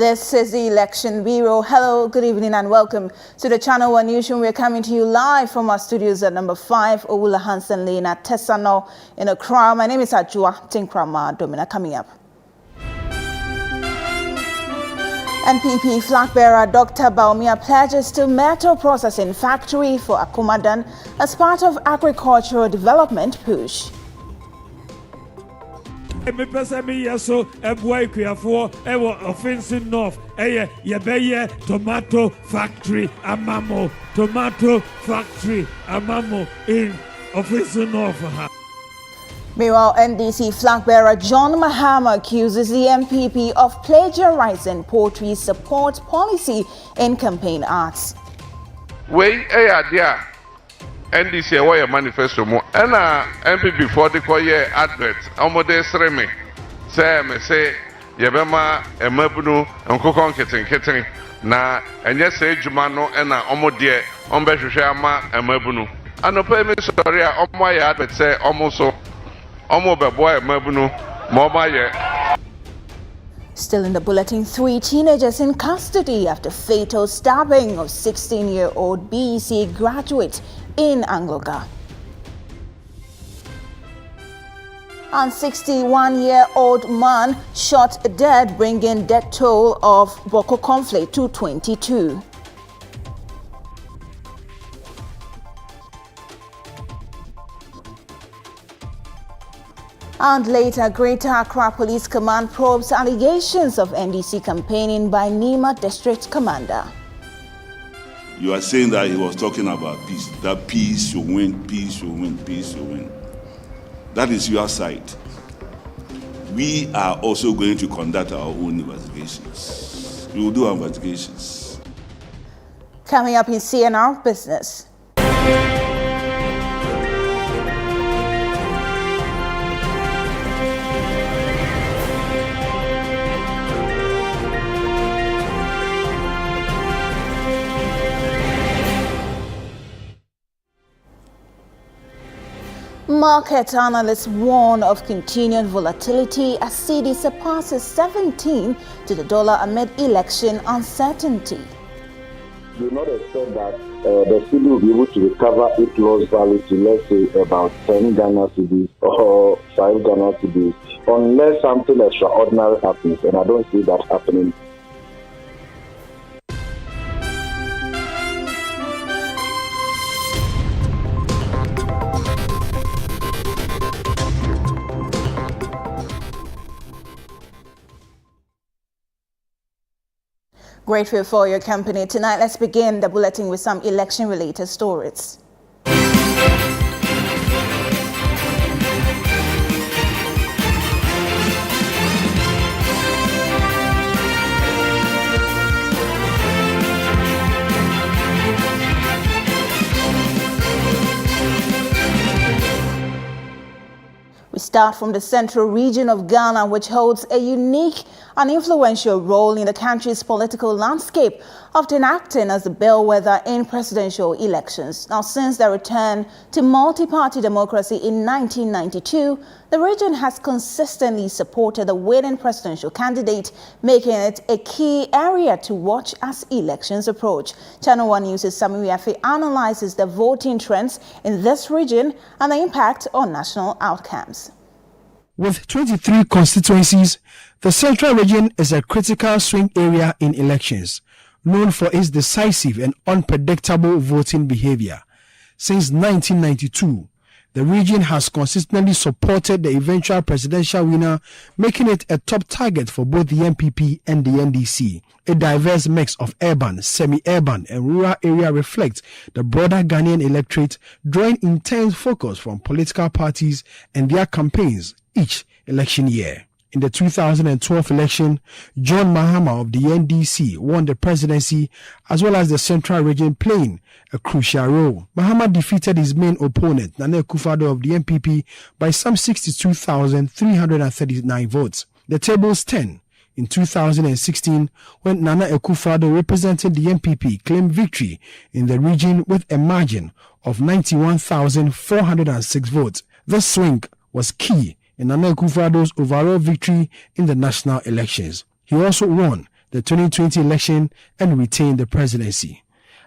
This is the Election Bureau. Hello, good evening and welcome to the Channel One Newsroom. We're coming to you live from our studios at number 5 Owula Hansen Lane at Tesano in Accra. My name is Adwoa Tenkoramaa Domena. Coming up. NPP flag bearer Dr. Baumia pledges to metal processing factory for Akumadan as part of agricultural development push. Me pesa me yeso Adwoa Tenkoramaa offensive north yebeye tomato factory amamo in offensive north. Meanwhile, NDC flag bearer John Mahama accuses the MPP of plagiarizing poetry support policy in campaign ads. We idea NDC away manifesto mo and MPP for the choir advert omode sreme say yebema emabunu nkokon keten na enye say djuma no na omode ombehwehwe ama emabunu anopa me story a omoya advert say omoso omobebo emabunu mobaye. Still in the bulletin, 3 teenagers in custody after fatal stabbing of 16-year-old BEC graduate in Angloga. And 61-year-old man shot dead, bringing death toll of Boko conflict to 22. And later, Greater Accra Police Command probes allegations of NDC campaigning by Nima District Commander. You are saying that he was talking about peace. That peace will win, peace will win, peace will win. That is your side. We are also going to conduct our own investigations. We will do our investigations. Coming up in CNR Business. Market analysts warn of continued volatility as cedi surpasses 17 to the dollar amid election uncertainty. Do not expect that the cedi will be able to recover its lost value to, let's say, about 10 Ghana cedis or 5 Ghana cedis, unless something extraordinary happens, and I don't see that happening. Grateful for your company tonight. Let's begin the bulletin with some election-related stories. We start from the central region of Ghana, which holds a unique and influential role in the country's political landscape, often acting as the bellwether in presidential elections. Now, since the return to multi-party democracy in 1992, the region has consistently supported the winning presidential candidate, making it a key area to watch as elections approach. Channel One News' Sami Wiafe analyzes the voting trends in this region and the impact on national outcomes. With 23 constituencies, the central region is a critical swing area in elections, known for its decisive and unpredictable voting behavior. Since 1992, the region has consistently supported the eventual presidential winner, making it a top target for both the MPP and the NDC. A diverse mix of urban, semi-urban and rural area reflects the broader Ghanaian electorate, drawing intense focus from political parties and their campaigns each election year. In the 2012 election, John Mahama of the NDC won the presidency as well as the central region, playing a crucial role. Mahama defeated his main opponent, Nana Akufo-Addo of the MPP, by some 62,339 votes. The tables turn in 2016 when Nana Akufo-Addo, representing the MPP, claimed victory in the region with a margin of 91,406 votes. This swing was key in Nana Akufo-Addo's overall victory in the national elections. He also won the 2020 election and retain the presidency.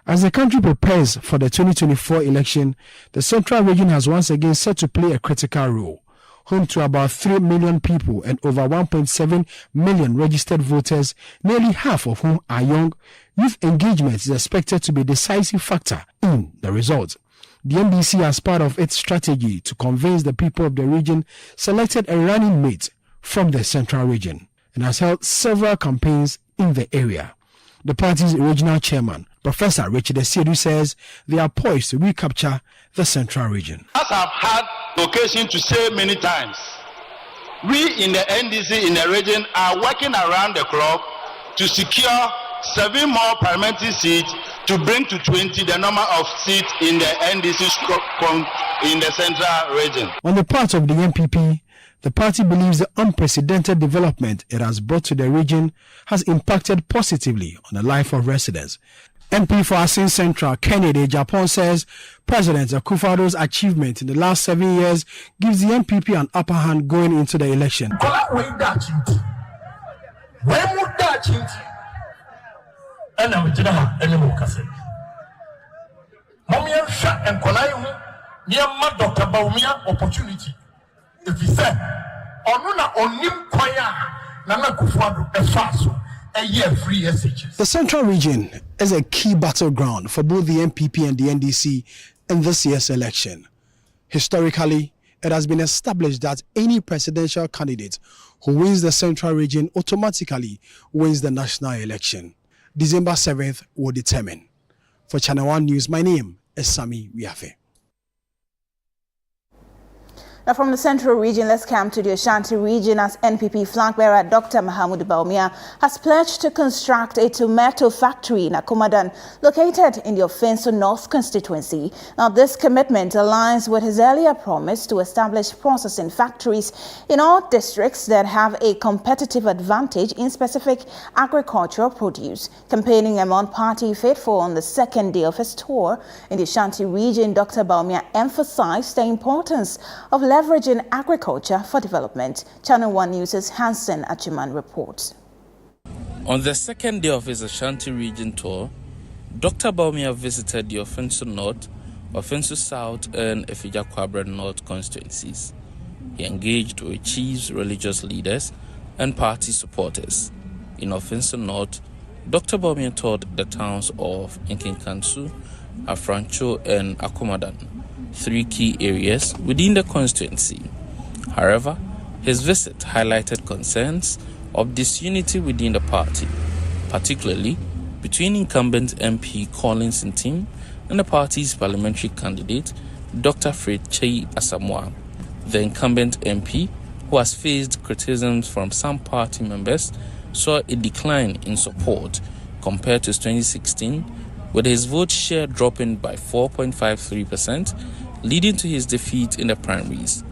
As the country prepares for the 2024 election, the Central Region has once again set to play a critical role. Home to about 3 million people and over 1.7 million registered voters, nearly half of whom are young, youth engagement is expected to be a decisive factor in the result. The NDC, as part of its strategy to convince the people of the region, selected a running mate from the Central Region and has held several campaigns in the area. The party's regional chairman, Professor Richard Esiedu, says they are poised to recapture the Central Region. As I've had the occasion to say many times, we in the NDC in the region are working around the clock to secure 7 more parliamentary seats to bring to 20 the number of seats in the NDC in the Central Region. On the part of the NPP, the party believes the unprecedented development it has brought to the region has impacted positively on the life of residents. MP for Asin Central, Kennedy Japan, says President Akufo-Addo's achievement in the last 7 years gives the NPP an upper hand going into the election. The Central Region is a key battleground for both the NPP and the NDC in this year's election. Historically, it has been established that any presidential candidate who wins the Central Region automatically wins the national election. December 7th will determine. For Channel One News, my name is Sami Wiafe. Now from the Central Region, let's come to the Ashanti region as NPP flag bearer Dr. Mahamudu Bawumia has pledged to construct a tomato factory in Akomadan, located in the Ofinso North constituency. Now this commitment aligns with his earlier promise to establish processing factories in all districts that have a competitive advantage in specific agricultural produce. Campaigning among party faithful on the second day of his tour in the Ashanti region, Dr. Bawumia emphasized the importance of leveraging agriculture for development. Channel One News' Hansen Achiman reports. On the second day of his Ashanti region tour, Dr. Bawumia visited the Ofinso North, Ofinso South and Efija Kwabra North constituencies. He engaged with chiefs, religious leaders and party supporters. In Ofinso North, Dr. Bawumia toured the towns of Nkinkansu, Afrancho and Akomadan, 3 key areas within the constituency. However, his visit highlighted concerns of disunity within the party, particularly between incumbent MP Collins Ntim and the party's parliamentary candidate, Dr. Fred Chei Asamoah. The incumbent MP, who has faced criticisms from some party members, saw a decline in support compared to 2016, with his vote share dropping by 4.53%, leading to his defeat in the primaries.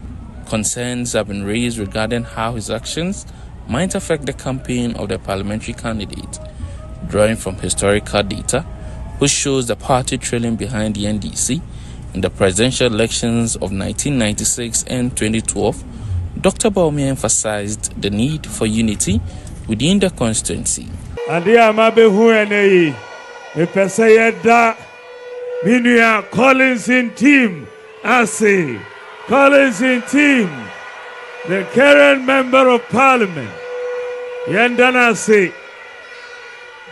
Concerns have been raised regarding how his actions might affect the campaign of the parliamentary candidate. Drawing from historical data, which shows the party trailing behind the NDC in the presidential elections of 1996 and 2012, Dr. Bawumia emphasized the need for unity within the constituency. Collins Ntim, Collins Ntim, the current member of parliament. Yandana say,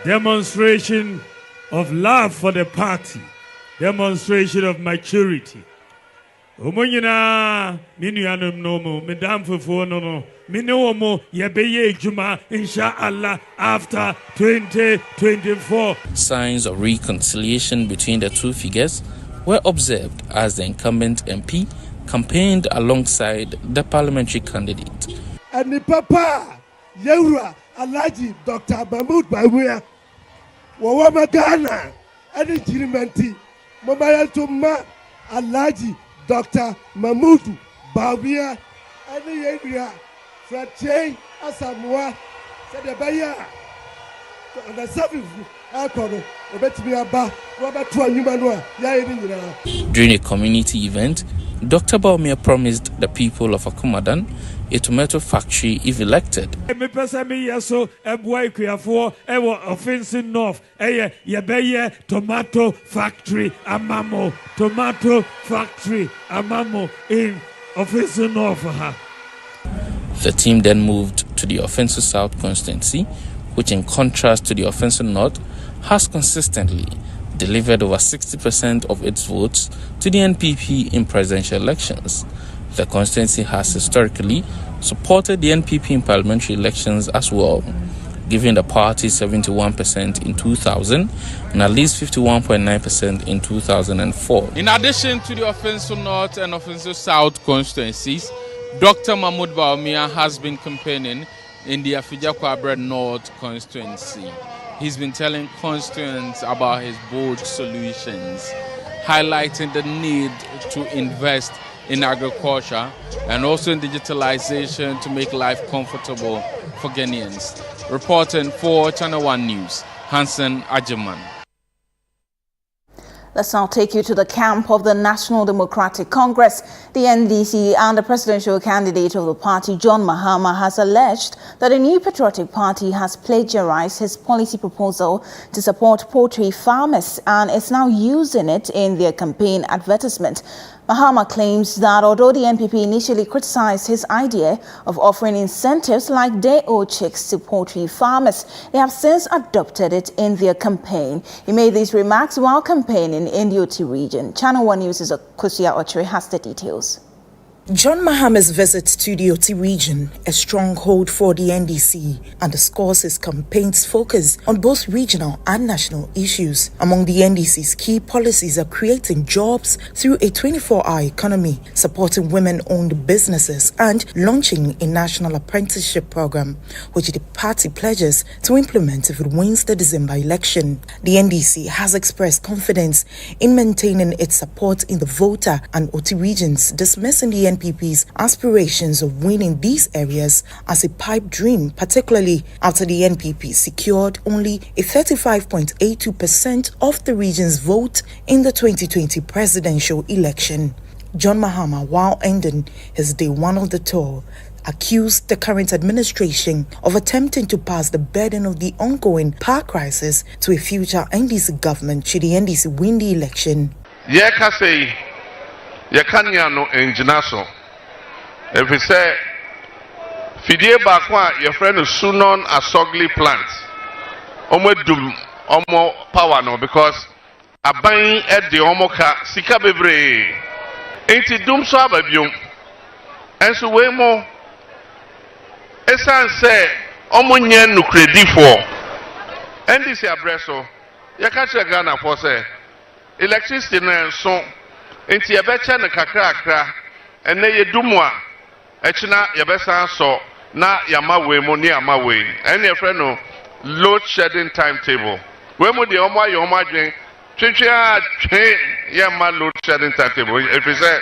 demonstration of love for the party, demonstration of maturity. Omunyina minuanum nomo medam fofo no minomo yebeye juma inshallah after 2024. Signs of reconciliation between the two figures were observed as the incumbent MP campaigned alongside the parliamentary candidate. And the papa Yewra Alaji Dr. Mahmoud Bawumia Wawama Ghana and the Jirimenti Mobile Tuma Alaji Dr. Mahmoud Bawumia and the area Fred Chei Asamoah said the Baya and the service During a community event, Dr. Baumia promised the people of Akumadan a tomato factory if elected. Offensive North, tomato factory, amamo, tomato factory, amamo in Offensive North. The team then moved to the Offensive South constituency, which in contrast to the Offensive North, has consistently delivered over 60% of its votes to the NPP in presidential elections. The constituency has historically supported the NPP in parliamentary elections as well, giving the party 71% in 2000 and at least 51.9% in 2004. In addition to the Offensive North and Offensive South constituencies, Dr. Mahmoud Baumia has been campaigning in the Afija-Kwabre North constituency. He's been telling constituents about his bold solutions, highlighting the need to invest in agriculture and also in digitalization to make life comfortable for Ghanaians. Reporting for Channel One News, Hansen Ajiman. Let's now take you to the camp of the National Democratic Congress. The NDC and the presidential candidate of the party, John Mahama, has alleged that the New Patriotic Party has plagiarized his policy proposal to support poultry farmers and is now using it in their campaign advertisement. Mahama claims that although the NPP initially criticized his idea of offering incentives like day-old chicks to poultry farmers, they have since adopted it in their campaign. He made these remarks while campaigning in the Oti region. Channel One News' Kusia Ochre has the details. John Mahama's visit to the Oti region, a stronghold for the NDC, underscores his campaign's focus on both regional and national issues. Among the NDC's key policies are creating jobs through a 24-hour economy, supporting women-owned businesses, and launching a national apprenticeship program, which the party pledges to implement if it wins the December election. The NDC has expressed confidence in maintaining its support in the voter and Oti regions, dismissing the NPP's aspirations of winning these areas as a pipe dream, particularly after the NPP secured only a 35.82% of the region's vote in the 2020 presidential election. John Mahama, while ending his day one of the tour, accused the current administration of attempting to pass the burden of the ongoing power crisis to a future NDC government should the NDC win the election. Yakanya no engina so if we say fidie bakwa your friend Sunon Asogli plant omedum omo power no because aban e de omo ka sika bebre enti dum so ababiom enso we mo esan say omo nya no credit for NDC abreso yakache Ghana for say electricity na so enti yebecha ne kakra ene yedumu a echina yebesa so na yama we mo ni ama we ene efre no load shedding timetable we mo de omo aye omo adwen twetwe twe yama load shedding timetable if you say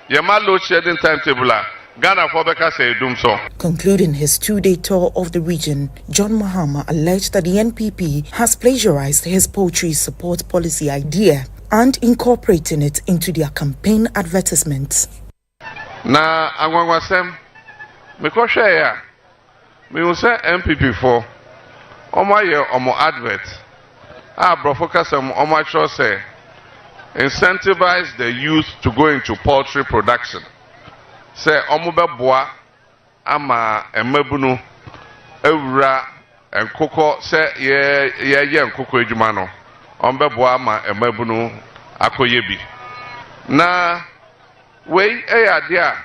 yama load shedding timetable a Ghana for beka say edum so. Concluding his two-day tour of the region, John Mahama alleged that the NPP has plagiarized his poultry support policy idea and incorporating it into their campaign advertisements. Na angwangwasem mekoshe ya me say MPP for omo ye omo advert brofocusam omo cho say incentivize the youth to go into poultry production. Say omo beboa ama emabunu ewura enkoko say ye enkoko edwuma no ombeboa ama emabunu akoyebi na we dia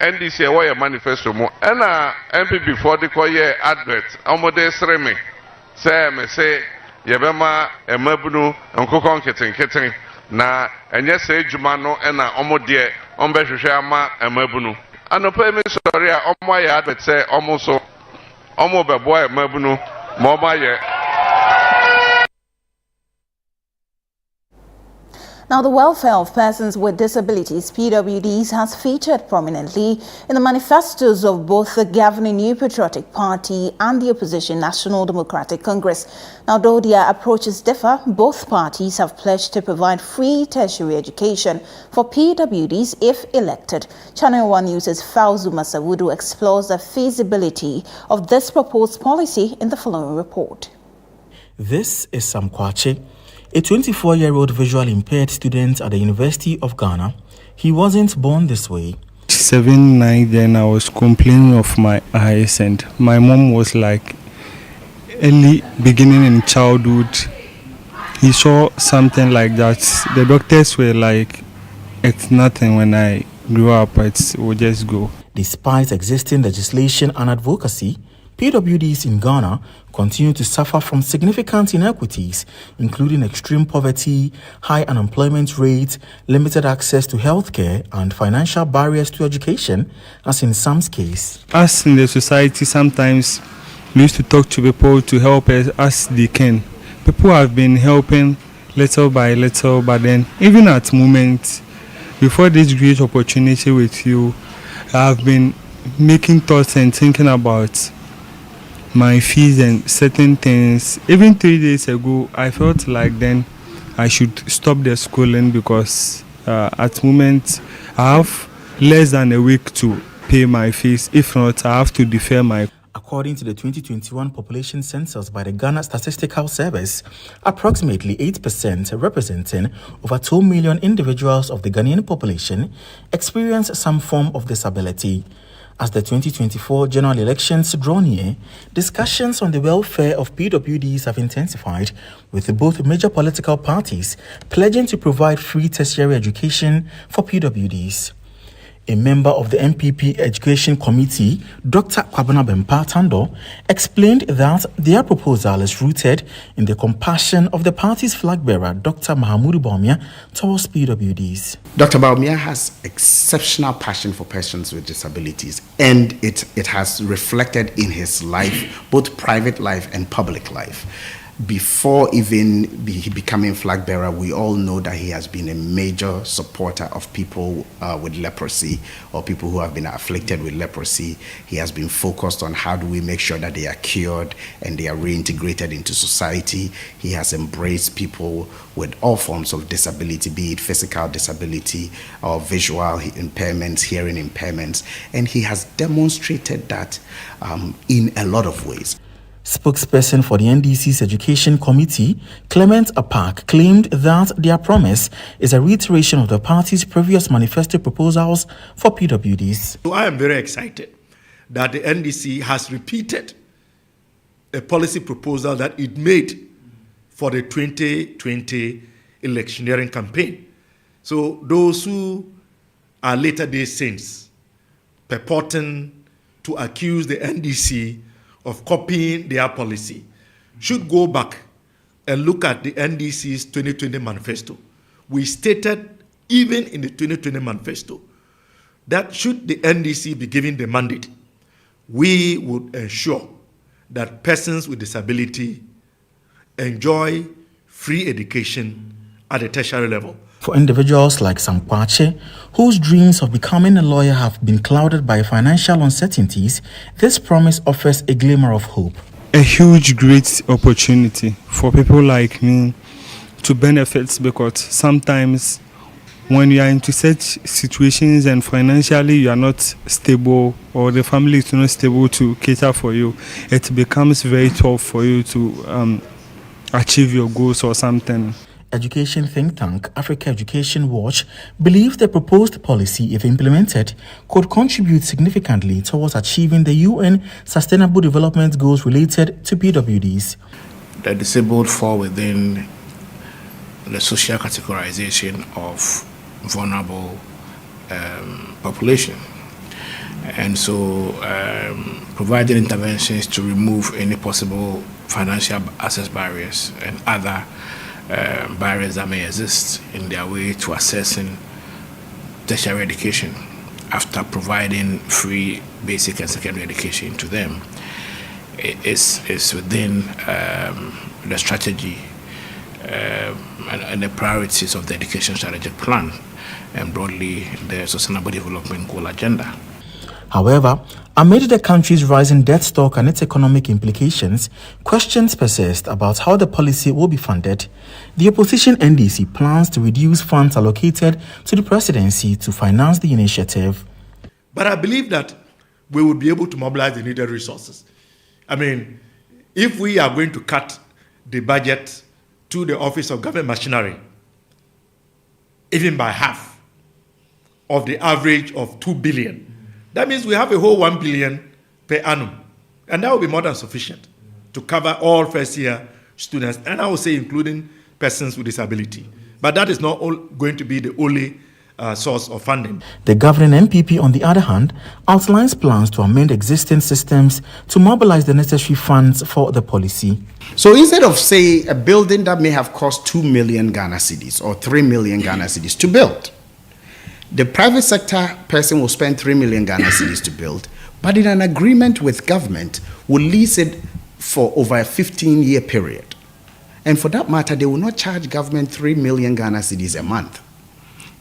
NDC we manifesto mo na MPP for the koye advert omode sreme say me say yebema emabunu enkoko nketen na enye say edwuma no na omode ombehwehwe ama emabunu anopa me sorry a omo ya advert say omo so omo beboa emabunu mo ma ye. Now, the welfare of persons with disabilities, PWDs, has featured prominently in the manifestos of both the governing New Patriotic Party and the opposition National Democratic Congress. Now, though their approaches differ, both parties have pledged to provide free tertiary education for PWDs if elected. Channel One News' Fauzu Masawudu explores the feasibility of this proposed policy in the following report. This is Sam Kwache, a 24-year-old visually impaired student at the University of Ghana. He wasn't born this way. 7, 9, then I was complaining of my eyes, and my mom was like, early beginning in childhood, he saw something like that. The doctors were like, it's nothing. When I grew up, it will just go. Despite existing legislation and advocacy, PWDs in Ghana continue to suffer from significant inequities, including extreme poverty, high unemployment rate, limited access to healthcare, and financial barriers to education, as in some cases. Us in the society, sometimes we used to talk to people to help us as they can. People have been helping little by little, but then even at moments, before this great opportunity with you, I have been making thoughts and thinking about my fees and certain things. Even 3 days ago, I felt like then I should stop the schooling because at moment I have less than a week to pay my fees. If not, I have to defer my. According to the 2021 population census by the Ghana Statistical Service, approximately 8%, representing over 2 million individuals of the Ghanaian population, experience some form of disability. As the 2024 general elections draw near, discussions on the welfare of PWDs have intensified, with both major political parties pledging to provide free tertiary education for PWDs. A member of the MPP Education Committee, Dr. Kwabena Bempa Tando, explained that their proposal is rooted in the compassion of the party's flag bearer, Dr. Mahamudu Bawumia, towards PWDs. Dr. Bawumia has exceptional passion for persons with disabilities, and it has reflected in his life, both private life and public life. Before even becoming flag bearer, we all know that he has been a major supporter of people with leprosy or people who have been afflicted with leprosy. He has been focused on how do we make sure that they are cured and they are reintegrated into society. He has embraced people with all forms of disability, be it physical disability or visual impairments, hearing impairments, and he has demonstrated that in a lot of ways. Spokesperson for the NDC's Education Committee, Clement Apak, claimed that their promise is a reiteration of the party's previous manifesto proposals for PWDs. So I am very excited that the NDC has repeated a policy proposal that it made for the 2020 electioneering campaign. So those who are later day saints purporting to accuse the NDC of copying their policy should go back and look at the NDC's 2020 manifesto. We stated, even in the 2020 manifesto, that should the NDC be given the mandate, we would ensure that persons with disability enjoy free education at a tertiary level. For individuals like Sam Kwache, whose dreams of becoming a lawyer have been clouded by financial uncertainties, this promise offers a glimmer of hope. A huge, great opportunity for people like me to benefit, because sometimes when you are into such situations and financially you are not stable or the family is not stable to cater for you, it becomes very tough for you to achieve your goals or something. Education think tank Africa Education Watch believes the proposed policy, if implemented, could contribute significantly towards achieving the UN Sustainable Development Goals related to PWDs. The disabled fall within the social categorization of vulnerable population. And so providing interventions to remove any possible financial access barriers and other barriers that may exist in their way to accessing tertiary education after providing free basic and secondary education to them is within the strategy and the priorities of the education strategic plan and broadly the sustainable development goal agenda. However, amid the country's rising debt stock and its economic implications, questions persist about how the policy will be funded. The opposition NDC plans to reduce funds allocated to the presidency to finance the initiative. But I believe that we will be able to mobilize the needed resources. I mean, if we are going to cut the budget to the Office of Government Machinery, even by half of the average of 2 billion, that means we have a whole 1 billion per annum. And that will be more than sufficient to cover all first-year students, and I would say including persons with disability. But that is not going to be the only source of funding. The governing MPP, on the other hand, outlines plans to amend existing systems to mobilize the necessary funds for the policy. So instead of, say, a building that may have cost 2 million Ghana cedis or 3 million Ghana cedis to build, the private sector person will spend 3 million Ghana cedis to build, but in an agreement with government will lease it for over a 15-year period. And for that matter, they will not charge government 3 million Ghana cedis a month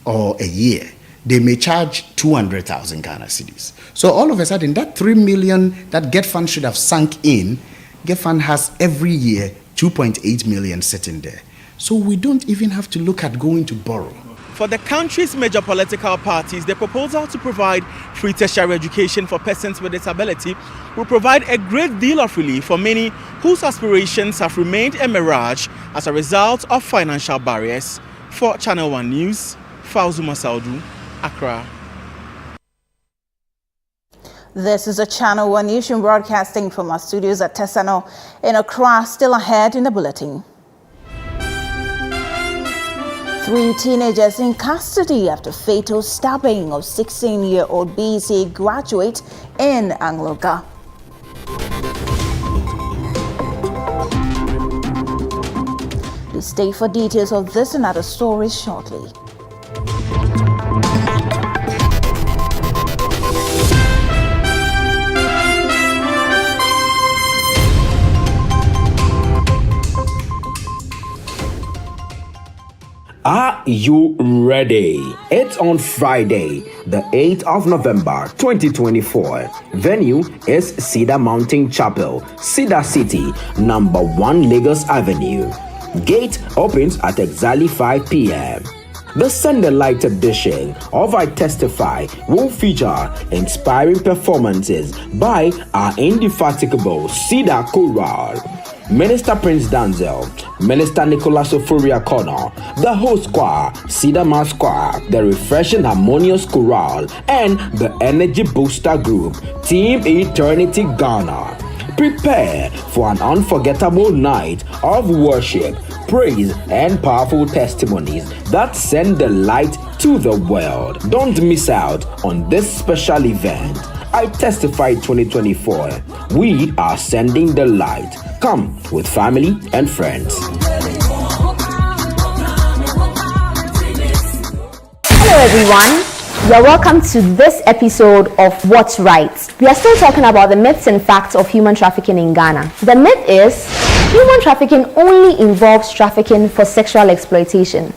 or a year. They may charge 200,000 Ghana cedis. So all of a sudden, that 3 million that Get Fund should have sunk in, Get Fund has every year 2.8 million sitting there. So we don't even have to look at going to borrow. For the country's major political parties, the proposal to provide free tertiary education for persons with disability will provide a great deal of relief for many whose aspirations have remained a mirage as a result of financial barriers. For Channel One News, Fauzuma Saudu, Accra. This is a Channel One Newsroom broadcasting from our studios at Tesano in Accra. Still ahead in the bulletin. 3 teenagers in custody after fatal stabbing of 16-year-old BC graduate in Angloga. Please stay for details of this and other stories shortly. Are you ready? It's on Friday, the 8th of November 2024. Venue is Cedar Mountain Chapel, Cedar City, number 1 Lagos Avenue. Gate opens at exactly 5 p.m. The Sunday Light edition of I Testify will feature inspiring performances by our indefatigable Cedar Choral. Minister Prince Danzel, Minister Nicholas Ofuria Connor, the host choir, Cedar Mass Choir, the refreshing harmonious chorale, and the energy booster group, Team Eternity Ghana. Prepare for an unforgettable night of worship, praise, and powerful testimonies that send the light to the world. Don't miss out on this special event. I Testify 2024. We are sending the light. Come with family and friends. Hello everyone. You are welcome to this episode of What's Right. We are still talking about the myths and facts of human trafficking in Ghana. The myth is human trafficking only involves trafficking for sexual exploitation.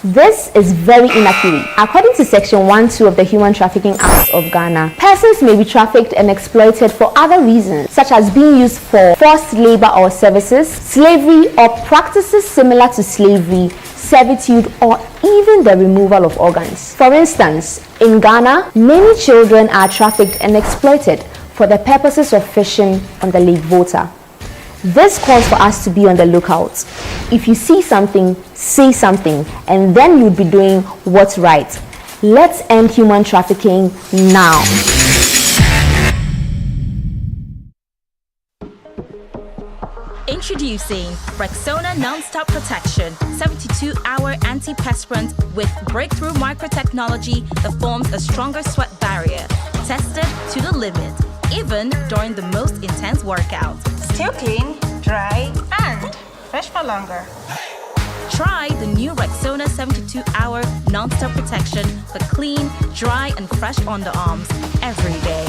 This is very inaccurate. According to Section 1(2) of the Human Trafficking Act of Ghana, persons may be trafficked and exploited for other reasons, such as being used for forced labor or services, slavery, or practices similar to slavery, servitude, or even the removal of organs. For instance, in Ghana, many children are trafficked and exploited for the purposes of fishing on the Lake Volta. This calls for us to be on the lookout. If you see something, say something, and then you'll be doing what's right. Let's end human trafficking now. Introducing Rexona Non-Stop Protection 72-hour antiperspirant with breakthrough microtechnology that forms a stronger sweat barrier. Tested to the limit, even during the most intense workout. Still clean, dry, and fresh for longer. Try the new Rexona 72-hour non-stop protection for clean, dry, and fresh underarms every day.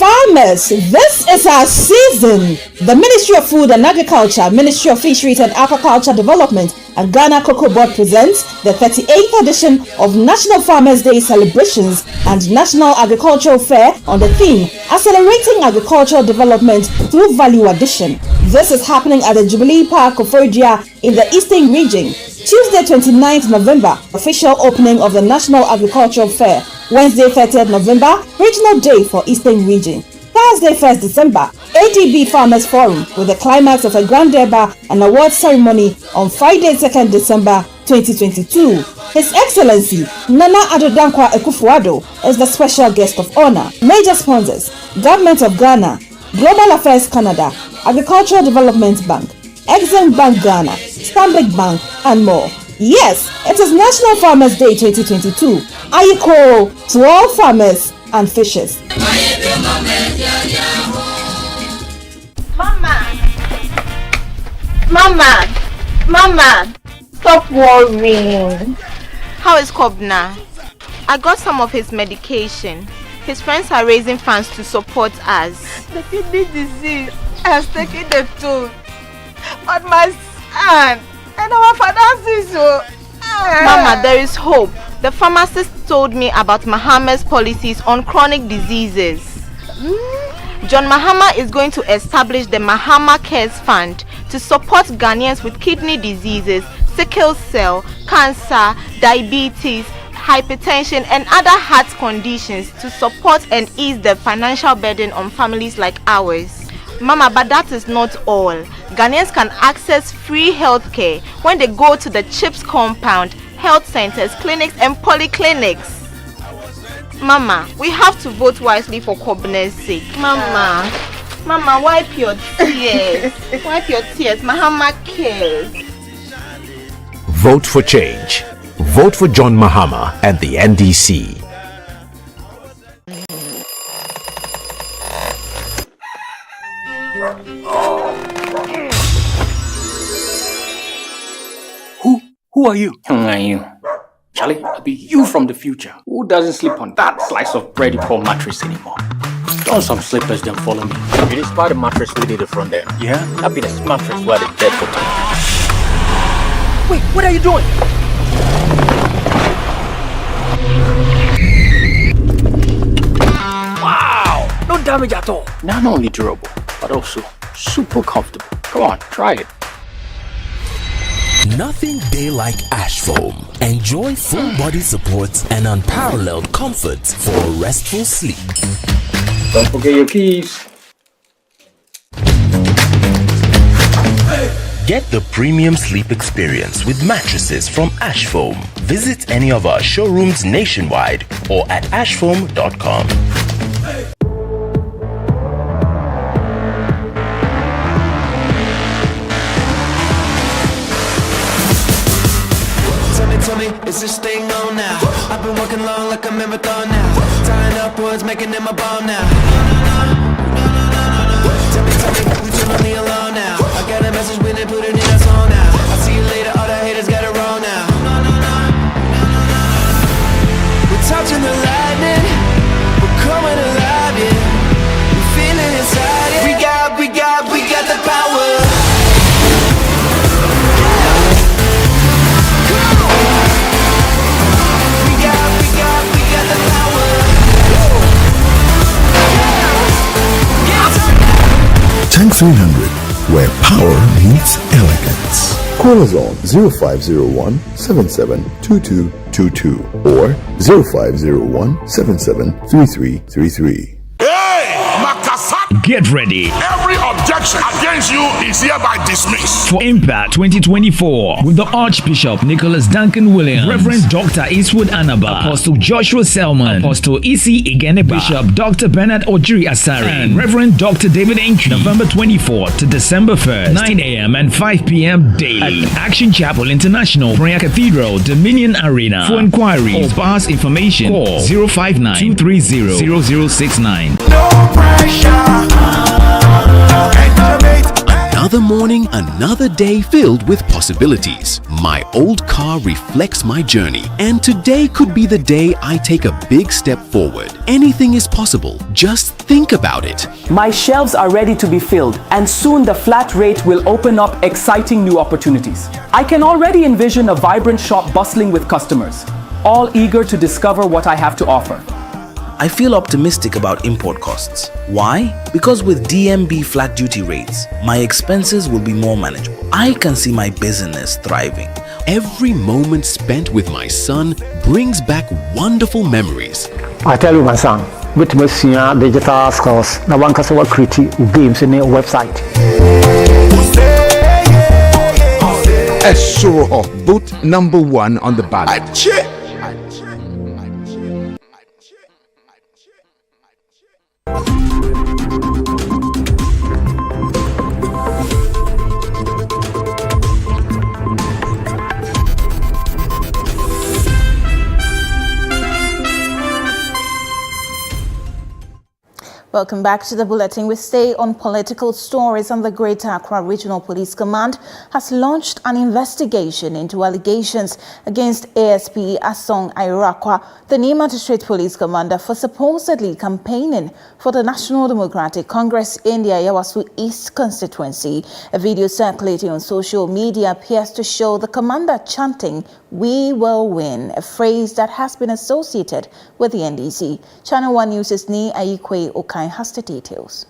Farmers, this is our season. The Ministry of Food and Agriculture, Ministry of Fisheries and Aquaculture Development, and Ghana Cocoa Board presents the 38th edition of National Farmers' Day celebrations and National Agricultural Fair on the theme Accelerating Agricultural Development Through Value Addition. This is happening at the Jubilee Park of Oforidua in the Eastern Region. Tuesday 29th November, official opening of the National Agricultural Fair. Wednesday 30th November, regional day for Eastern Region. Thursday 1st December, ADB Farmers Forum with the climax of a grand durbar and award ceremony on Friday 2nd December 2022. His Excellency Nana Addo Dankwa Akufo-Addo is the special guest of honor. Major sponsors: Government of Ghana, Global Affairs Canada, Agricultural Development Bank, Exim Bank Ghana, Stanbic Bank, and more. Yes, it is National Farmers Day 2022. Ayiko to all farmers and fishers. Mama, stop worrying. How is Kobna? I got some of his medication. His friends are raising funds to support us. The kidney disease has taken the toll on my son and our finances. Mama, there is hope. The pharmacist told me about Mahama's policies on chronic diseases. John Mahama is going to establish the Mahama Cares Fund to support Ghanaians with kidney diseases, sickle cell, cancer, diabetes, hypertension and other heart conditions to support and ease the financial burden on families like ours. Mama, but that is not all. Ghanaians can access free healthcare when they go to the CHIPS compound, health centers, clinics and polyclinics. Mama, we have to vote wisely for Kobne's sake. Mama, wipe your tears. Wipe your tears. Mahama cares. Vote for change. Vote for John Mahama and the NDC. Who are you? Who are you? Charlie, I'll be you from the future. Who doesn't sleep on that slice of bread you call mattress anymore? Don some slippers, then follow me. You just buy the mattress we did it from there. Yeah? That'll be the mattress where the dead for time. Wait, what are you doing? Wow! No damage at all. Not only durable, but also super comfortable. Come on, try it. Nothing day like Ash Foam. Enjoy full body support and unparalleled comfort for a restful sleep. Don't forget your keys. Get the premium sleep experience with mattresses from Ash Foam. Visit any of our showrooms nationwide or at ashfoam.com. Is this thing on now? I've been working long like a marathon now. Tying upwards, making them a bomb now. Tell me, we turn on the alarm now. I got a message when they put it in a song now. I'll see you later, all the haters got it wrong now. We're touching the lightning, we're coming alive, yeah. We feel it inside, yeah. We got the power. Tank 300, where power meets elegance. Call us on 0501 772222 or 0501 773333. Get ready. Every objection against you is hereby dismissed. For Impact 2024 with the Archbishop Nicholas Duncan Williams, Reverend Dr. Eastwood Anaba, Apostle Joshua Selman, Apostle Isi Igeneba, Bishop Dr. Bernard Ojiri Asari, and Reverend Dr. David Entry. November 24th to December 1st, 9 a.m. and 5 p.m. daily at Action Chapel International, Prayer Cathedral, Dominion Arena. For inquiries or pass information, call 059-230-0069. Another Another morning, another day filled with possibilities. My old car reflects my journey, and today could be the day I take a big step forward. Anything is possible. Just think about it. My shelves are ready to be filled, and soon the flat rate will open up exciting new opportunities. I can already envision a vibrant shop bustling with customers, all eager to discover what I have to offer. I feel optimistic about import costs. Why? Because with DMB flat duty rates, my expenses will be more manageable. I can see my business thriving. Every moment spent with my son brings back wonderful memories. I tell you, my son, with my digital skills, now one can create games in a website. A show of both #1 on the ballot. Welcome back to the bulletin. We stay on political stories, and the Greater Accra Regional Police Command has launched an investigation into allegations against ASP Asong Ayrakwa, the Nima District Police Commander, for supposedly campaigning for the National Democratic Congress in the Ayawaso East constituency. A video circulating on social media appears to show the commander chanting, "We will win," a phrase that has been associated with the NDC. Channel One News' Ni Ayikwe Okai has the details.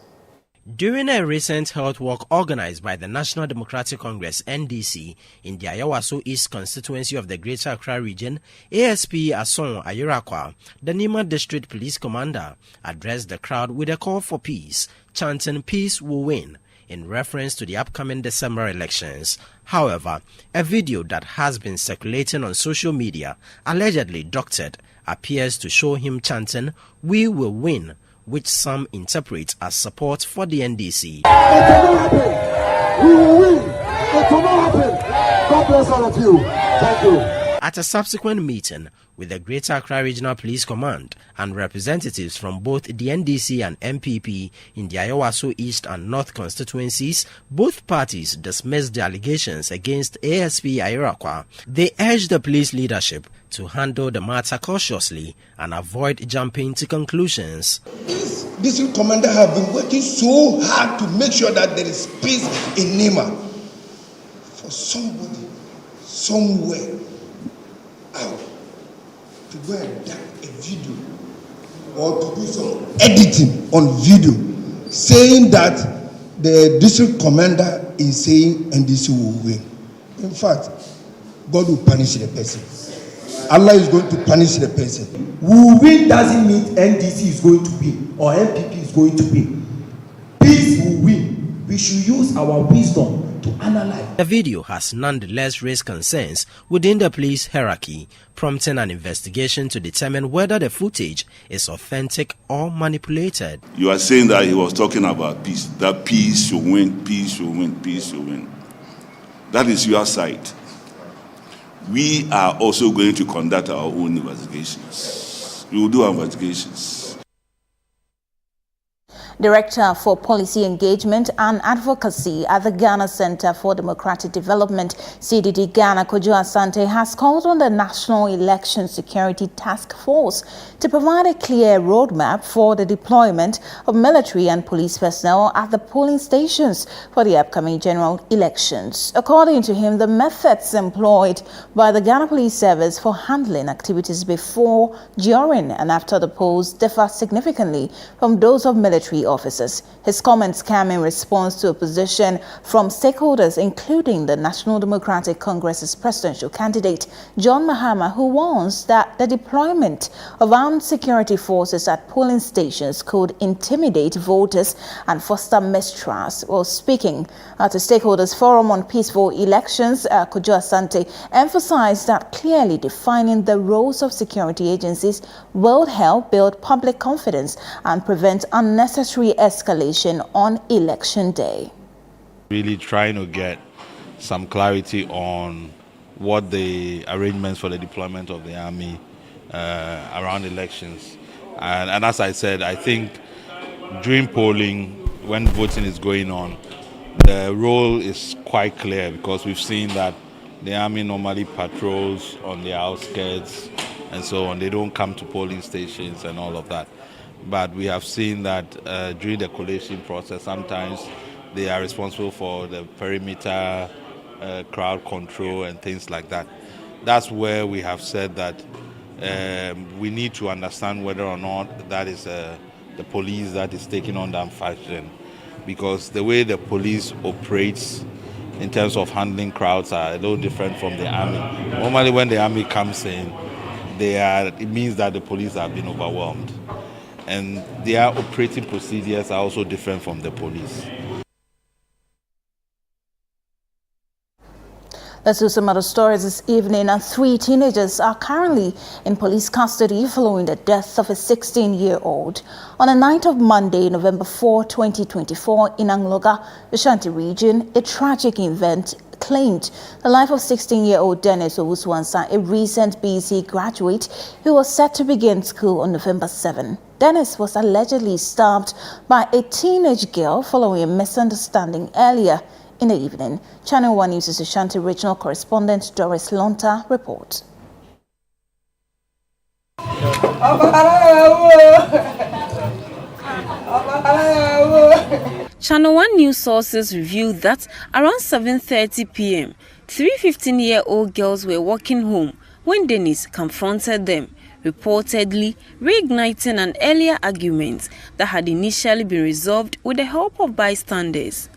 During a recent health walk organized by the National Democratic Congress (NDC) in the Ayawaso East constituency of the Greater Accra region, ASP Asong Ayrakwa, the Nima District Police Commander, addressed the crowd with a call for peace, chanting "Peace will win," in reference to the upcoming December elections. However, a video that has been circulating on social media, allegedly doctored, appears to show him chanting "We will win," which some interpret as support for the NDC. It will not happen. We will win. It will not happen. God bless all of you. Thank you. At a subsequent meeting with the Greater Accra Regional Police Command and representatives from both the NDC and MPP in the Ayawaso East and North constituencies, both parties dismissed the allegations against ASP Ayrakwa. They urged the police leadership to handle the matter cautiously and avoid jumping to conclusions. This district commander have been working so hard to make sure that there is peace in Nima. For somebody, somewhere out, to go and take a video or to do some editing on video saying that the district commander is saying NDC will win. In fact, God will punish the person. Allah is going to punish the person. Will win doesn't mean NDC is going to win or MPP is going to win. Peace will win. We should use our wisdom to analyze. The video has nonetheless raised concerns within the police hierarchy, prompting an investigation to determine whether the footage is authentic or manipulated. You are saying that he was talking about peace, that peace should win, peace should win, peace should win. That is your side. We are also going to conduct our own investigations. We will do our investigations. Director for Policy Engagement and Advocacy at the Ghana Center for Democratic Development, CDD Ghana, Adwoa Asante, has called on the National Election Security Task Force to provide a clear roadmap for the deployment of military and police personnel at the polling stations for the upcoming general elections. According to him, the methods employed by the Ghana Police Service for handling activities before, during and after the polls differ significantly from those of military officers. His comments came in response to opposition from stakeholders, including the National Democratic Congress's presidential candidate, John Mahama, who warns that the deployment of armed security forces at polling stations could intimidate voters and foster mistrust. While speaking at a stakeholders forum on peaceful elections, Adwoa Asante emphasized that clearly defining the roles of security agencies will help build public confidence and prevent unnecessary escalation on election day. Really trying to get some clarity on what the arrangements for the deployment of the army around elections. And as I said, I think during polling, when voting is going on, the role is quite clear because we've seen that the army normally patrols on the outskirts and so on. They don't come to polling stations and all of that. But we have seen that during the collation process, sometimes they are responsible for the perimeter, crowd control and things like that. That's where we have said that we need to understand whether or not that is the police that is taking on that function, because the way the police operates in terms of handling crowds are a little different from the army. Normally when the army comes in, it means that the police have been overwhelmed, and their operating procedures are also different from the police. Let's do some other stories this evening. And 3 teenagers are currently in police custody following the death of a 16-year-old. On the night of Monday, November 4, 2024, in Angloga, Ashanti region, a tragic event claimed the life of 16-year-old Dennis Owusu-Ansah, a recent BC graduate who was set to begin school on November 7. Dennis was allegedly stabbed by a teenage girl following a misunderstanding earlier in the evening. Channel One News' Ashanti regional correspondent Doris Lonta reports. Channel One News sources revealed that around 7:30 p.m., 3 15-year-old girls were walking home when Dennis confronted them, reportedly reigniting an earlier argument that had initially been resolved with the help of bystanders.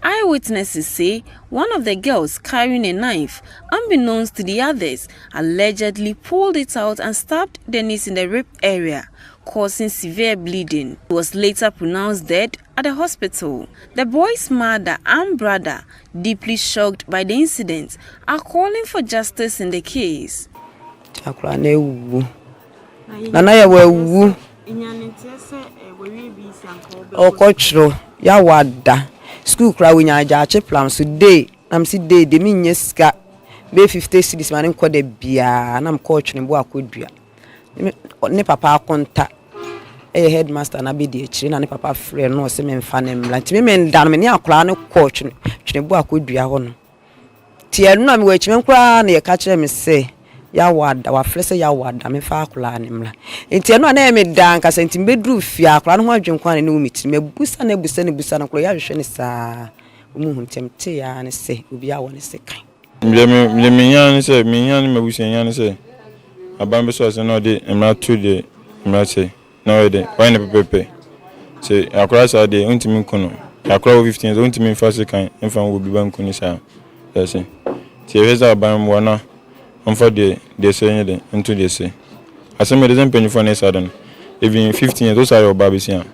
Eyewitnesses say one of the girls carrying a knife, unbeknownst to the others, allegedly pulled it out and stabbed Dennis in the rib area, causing severe bleeding. He was later pronounced dead at the hospital. The boy's mother and brother, deeply shocked by the incident, are calling for justice in the case. School crowd we nyaja plan so day am si day de me nyeska be 50 cedis man nko de bia na mko twene bo akodua ne papa akonta headmaster na be de akire na ne papa frɛ no se me mfa ne mla nti me ndan me ne akora ne ko twene bo akodua ho no ti enu na me wa akime nkora na ye ka kire me se ya wada wa frɛ se ya wada me fa akora ne mla nti enu na me dan ka senti be dru fia akora no ho adwenkwa ne no mitiri me busa na kora ya hwehwe ne saa umuhu ntemte ya ne se obi a woni se kan me yan se me yan me busa yan se abambe so se no de emra to de emra se no we de why ne pepe se akora sa de untimi nkono akora 15 untimi fa se kan emfa wo bi ban kuni sa se ti eveza abam wona for the say into the say. As a medicine penny for next sudden. Even 15 years, those are your babies here.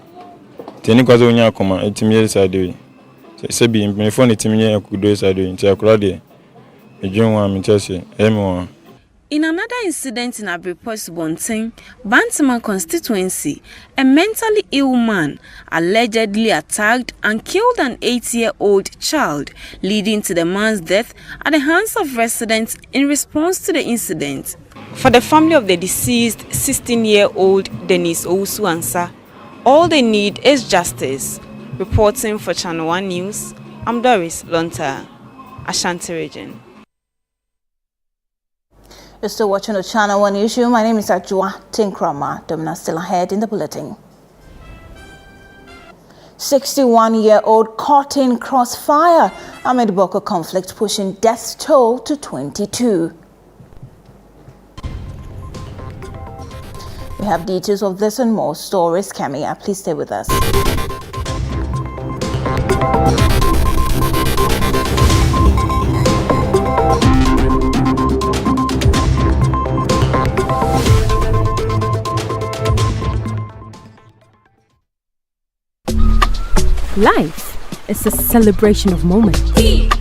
Tenicos on your command, 18 years I do. Say be in phone 18 years could do as I do in Chakradi. A young one, Chelsea, everyone. In another incident in Abripos Bonting, Bantaman constituency, a mentally ill man allegedly attacked and killed an 8-year-old child, leading to the man's death at the hands of residents in response to the incident. For the family of the deceased 16-year-old Dennis Owusu-Ansah, all they need is justice. Reporting for Channel One News, I'm Doris Lonta, Ashanti region. You're still watching the Channel One Newsroom. My name is Adwoa Tenkoramaa Domena. Still ahead in the bulletin. 61-year-old caught in crossfire amid Boko conflict, pushing death toll to 22. We have details of this and more stories coming up. Please stay with us. Life is a celebration of moments. Big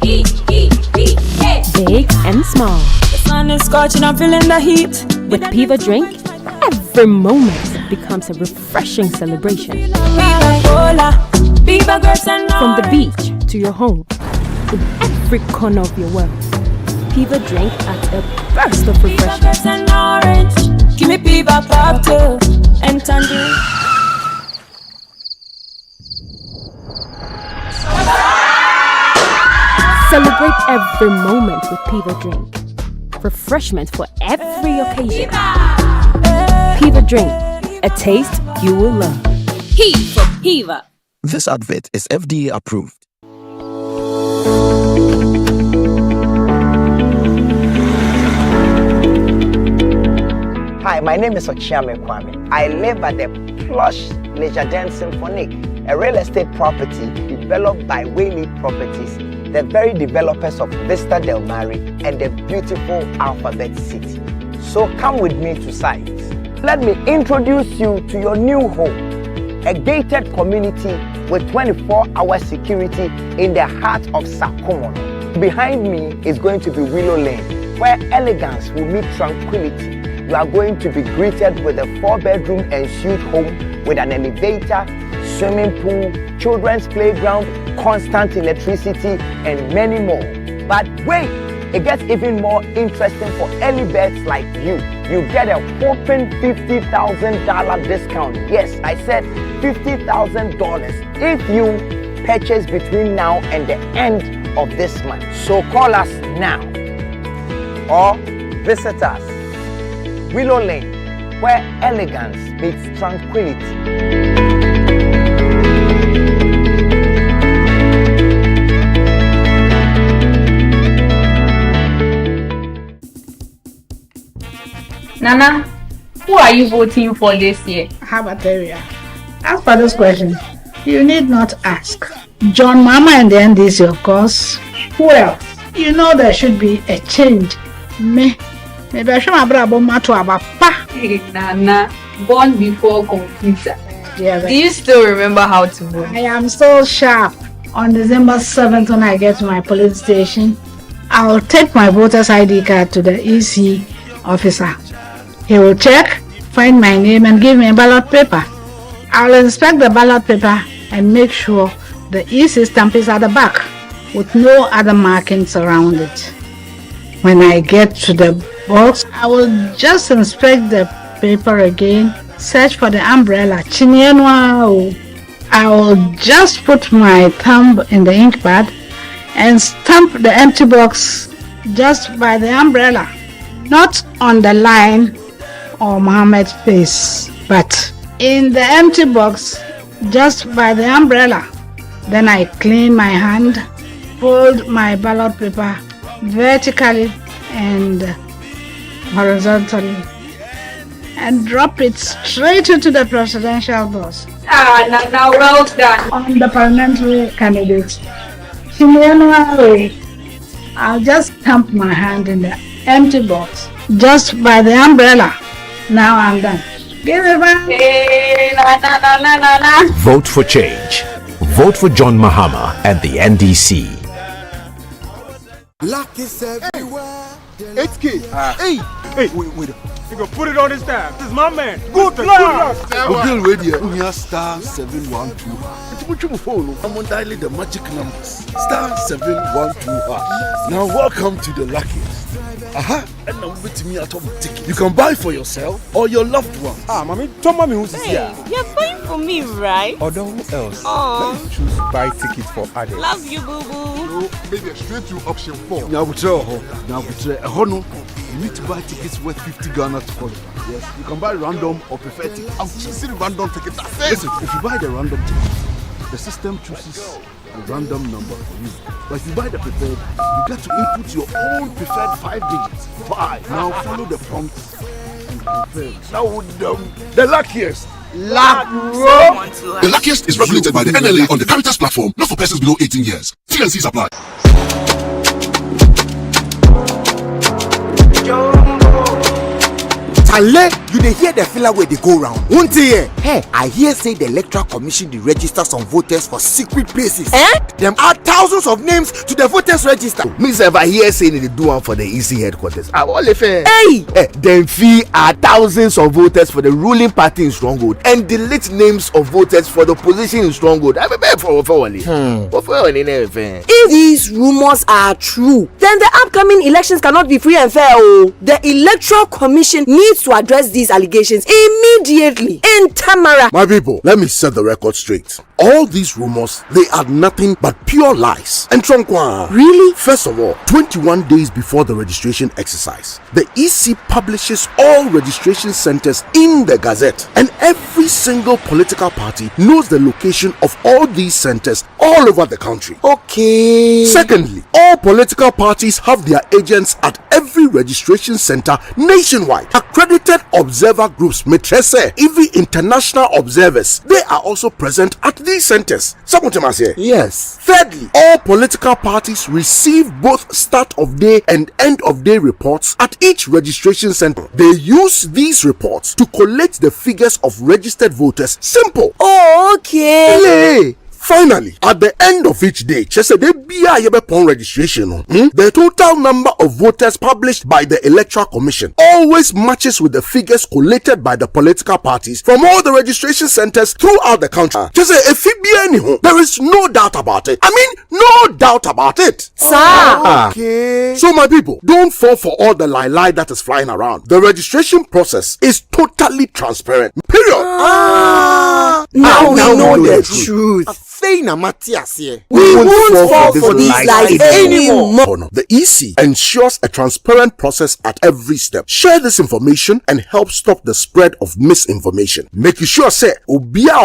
and small. The sun is scorching, I'm feeling the heat. With Piva Drink, every moment becomes a refreshing celebration. From the beach to your home, in every corner of your world, Piva Drink at a burst of refreshment. Give me Piva Pop too, and tangerine. 5 Celebrate every moment with Piva Drink. Refreshment for every occasion. Piva Drink, a taste you will love. P for Piva. This advert is FDA approved. Hi, my name is Ochiame Kwame. I live at the plush Leisure Den Symphonic, a real estate property developed by Whaley Properties, the very developers of Vista Del Mare and the beautiful Alphabet City. So come with me to site. Let me introduce you to your new home, a gated community with 24-hour security in the heart of Sakomono. Behind me is going to be Willow Lane, where elegance will meet tranquility. You are going to be greeted with a 4-bedroom ensuite home with an elevator, swimming pool, children's playground, constant electricity, and many more. But wait, it gets even more interesting for early birds like you. You get a whopping $50,000 discount. Yes, I said $50,000 if you purchase between now and the end of this month. So call us now or visit us. Willow Lane, where elegance meets tranquility. Nana, who are you voting for this year? How about area? As for this question, you need not ask. John Mama and the NDC, of course. Who else? You know there should be a change. Maybe I should have brought to Abapa. Nana, born before computer. Yeah, do you still remember how to vote? I am so sharp. On December 7th, when I get to my polling station, I'll take my voter's ID card to the EC officer. He will check, find my name, and give me a ballot paper. I'll inspect the ballot paper and make sure the EC stamp is at the back with no other markings around it. When I get to the box, I will just inspect the paper again, search for the umbrella. I will just put my thumb in the ink pad and stamp the empty box just by the umbrella, not on the line or Mohammed's face, but in the empty box just by the umbrella. Then I clean my hand, fold my ballot paper vertically and horizontally, and drop it straight into the presidential box. Now well done. On the parliamentary candidate, I'll just stamp my hand in the empty box just by the umbrella. Now I'm done. Give it back. Vote for change. Vote for John Mahama and the NDC. Luck is everywhere. 8K. Hey, wait. You gonna put it on his tab. This is my man. Good luck. Google radio. We are star 712. It's much more phone. I'm on dialing the magic numbers. Star 712. Now welcome to the luckiest. And now with me at home ticket. You can buy for yourself or your loved one. Mommy, tell mommy who's here. You're buying for me, right? Or who else? Let's choose buy tickets for others. Love you, boo boo. No, maybe straight to option 4. Now we try. You need to buy tickets worth 50 Ghana to qualify. Yes, you can buy random or preferred tickets. I'm choosing random ticket. That's it. Listen, if you buy the random ticket, the system chooses a random number for you. But if you buy the preferred, you get to input your own preferred 5 digits. 5. Now follow the prompts and confirm. Now the luckiest. The luckiest is regulated by the NLA on the Caritas platform, not for persons below 18 years. T&Cs apply. Ale, you dey hear the filler where they go round. Won't you? Hey, I hear say the Electoral Commission dey register some voters for secret places. Them add thousands of names to the voters register. Me ever hear saying they do one for the EC headquarters. Them fee add thousands of voters for the ruling party in Stronghold and delete names of voters for the opposition in Stronghold. If these rumors are true, then the upcoming elections cannot be free and fair. The Electoral Commission needs to address these allegations immediately. In Tamara, my people, let me set the record straight. All these rumors, they are nothing but pure lies. And Tronkwa. Really? First of all, 21 days before the registration exercise, the EC publishes all registration centers in the Gazette, and every single political party knows the location of all these centers all over the country. Okay. Secondly, all political parties have their agents at every registration center nationwide. Accredited observer groups, metrese, even international observers, they are also present at these centers. Yes. Thirdly, all political parties receive both start of day and end of day reports at each registration center. They use these reports to collect the figures of registered voters. Simple. Oh, okay. Yay. Finally, at the end of each day, registration, the total number of voters published by the Electoral Commission always matches with the figures collated by the political parties from all the registration centers throughout the country. There is no doubt about it. I mean, no doubt about it. Sir. Okay. So my people, don't fall for all the lie that is flying around. The registration process is totally transparent. Period. Now we know the truth. We won't fall for these lies anymore. The EC ensures a transparent process at every step. Share this information and help stop the spread of misinformation. Make sure say Remember,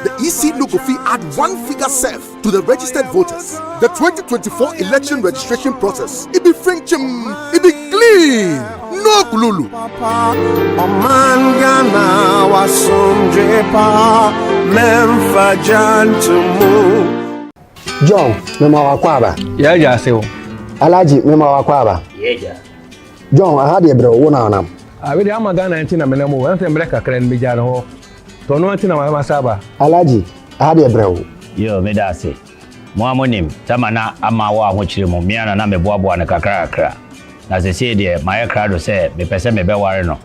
the EC logo fee add one figure self to the registered voters. The 2024 election registration process, it be French, it be clean. No kululu. John, mema wakwaba. Yeah, sir. Alaji, mema wakwaba. Yeah. John, I had a bro, one on. I really am a gun and Tina Menamo, one thing Breca can be Jano. Tono Tina Masaba. Alaji, I had a bro. Yo, Medasi. Mwamonim, Tamana, Amawa, which you Mumiana, Name Bobo and a Kakara. As I say, dear, my crowd say, me pese me be wareno.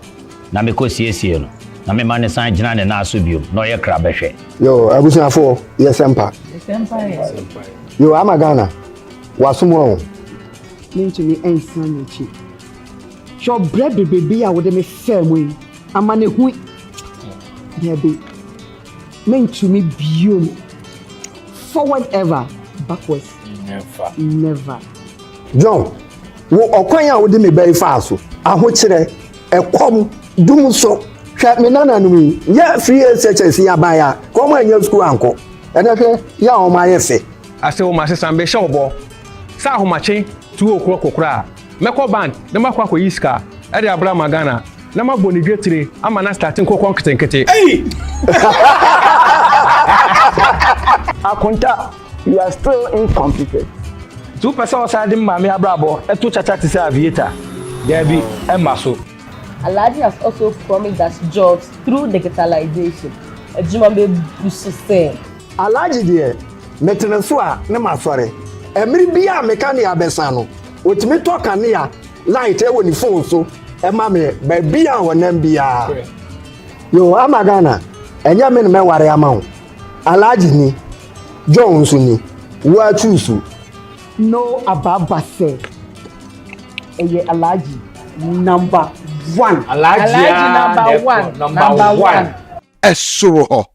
Na me ko siesie no. Na me man san gina ne na so biom. No ye kra behwe. Yo, abusia fo, yes empa. Yes empa. Yo, ama Ghana. Wasumo. Mentumi ensan nechi. Sho bread baby a wo de me fam we. Ama ne hu. Baby. Mentumi biom. Forward ever, backwards never. John, wo okwanya wo de me bai fa so ahokire ekom dum so hwa me nana no mi ya free SHS ya ba ya kom anya school anko enake ya o ma yefe ase wo ma se sambe hye obo sa ahomache tu okro kokora meko band na makwa ko yiska e de abra magana na maboni dwetire ama na starting kokon ketenkete Akunta, you are still incompetent. 2% side mami abrabo eto chacha to say aviator there be emaso. Alhaji has also promised us jobs through digitalization. Ejumambe busise. Alhaji there metene so a ne masore emiri bia mekani abesa no otimi to kanea light e woni phone so e ma me ba bia wonam bia yo amagana enya me me ware amawo Alhaji ni Jones ni wa chusu no ababa say eye Alhaji number 1. Alhaji number one. Esuro.